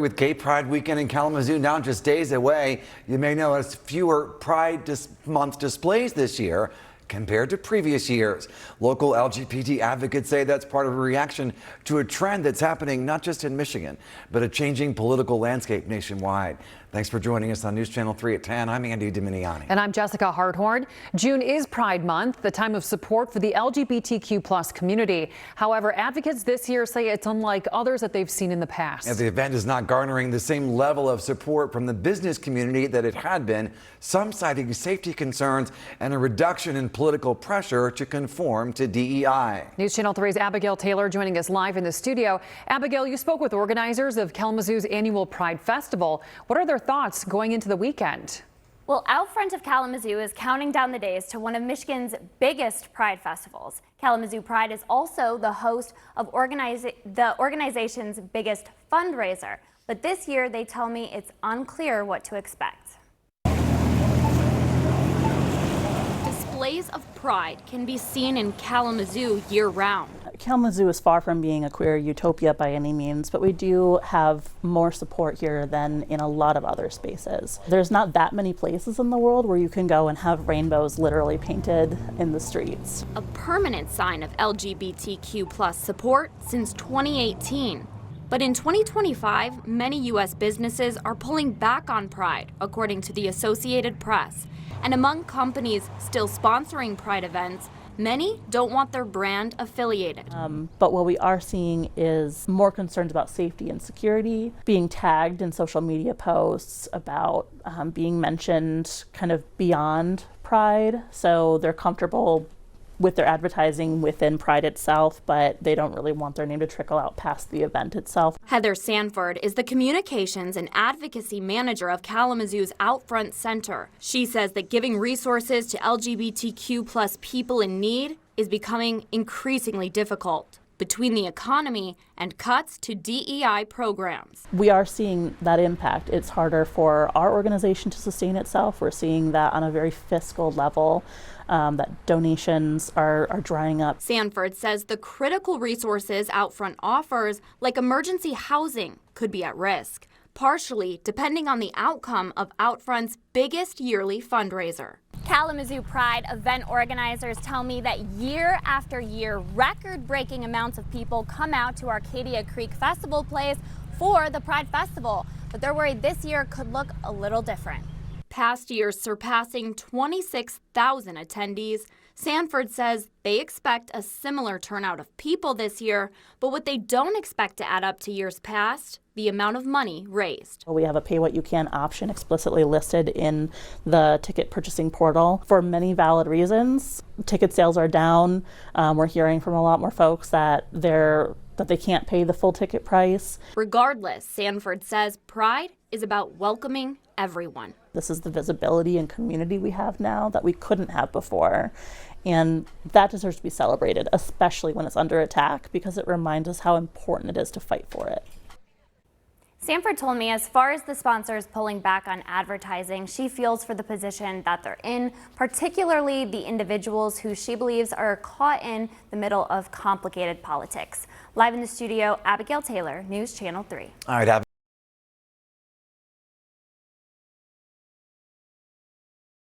with Gay Pride weekend in Kalamazoo now just days away. You may notice fewer Pride Month displays this year compared to previous years. Local LGBT advocates say that's part of a reaction to a trend that's happening not just in Michigan, but a changing political landscape nationwide. Thanks for joining us on News Channel 3 at 10. I'm Andy Dominiani. And I'm Jessica Harthorn. June is Pride Month, the time of support for the LGBTQ+ community. However, advocates this year say it's unlike others that they've seen in the past. And the event is not garnering the same level of support from the business community that it had been, some citing safety concerns and a reduction in political pressure to conform to DEI. News Channel 3's Abigail Taylor joining us live in the studio. Abigail, you spoke with organizers of Kalamazoo's annual Pride Festival. What are their thoughts going into the weekend? Well, out front of Kalamazoo is counting down the days to one of Michigan's biggest Pride festivals. Kalamazoo Pride is also the host of the organization's biggest fundraiser. But this year, they tell me it's unclear what to expect. Displays of pride can be seen in Kalamazoo year-round. Kalamazoo is far from being a queer utopia by any means, but we do have more support here than in a lot of other spaces. There's not that many places in the world where you can go and have rainbows literally painted in the streets. A permanent sign of LGBTQ+ support since 2018. But in 2025, many U.S. businesses are pulling back on Pride, according to the Associated Press. And among companies still sponsoring Pride events, many don't want their brand affiliated. But what we are seeing is more concerns about safety and security, being tagged in social media posts about being mentioned kind of beyond Pride. So they're comfortable with their advertising within Pride itself, but they don't really want their name to trickle out past the event itself. Heather Sanford is the communications and advocacy manager of Kalamazoo's Outfront Center. She says that giving resources to LGBTQ+ people in need is becoming increasingly difficult between the economy and cuts to DEI programs. We are seeing that impact. It's harder for our organization to sustain itself. We're seeing that on a very fiscal level, that donations are drying up. Sanford says the critical resources Outfront offers, like emergency housing, could be at risk, partially depending on the outcome of Outfront's biggest yearly fundraiser. Kalamazoo Pride event organizers tell me that year after year, record-breaking amounts of people come out to Arcadia Creek Festival Place for the Pride Festival, but they're worried this year could look a little different. Past years surpassing 26,000 attendees, Sanford says they expect a similar turnout of people this year, but what they don't expect to add up to years past, the amount of money raised. We have a pay what you can option explicitly listed in the ticket purchasing portal for many valid reasons. Ticket sales are down. We're hearing from a lot more folks that they can't pay the full ticket price. Regardless, Sanford says Pride is about welcoming everyone. This is the visibility and community we have now that we couldn't have before. And that deserves to be celebrated, especially when it's under attack, because it reminds us how important it is to fight for it. Sanford told me as far as the sponsors pulling back on advertising, she feels for the position that they're in, particularly the individuals who she believes are caught in the middle of complicated politics. Live in the studio, Abigail Taylor, News Channel 3. All right,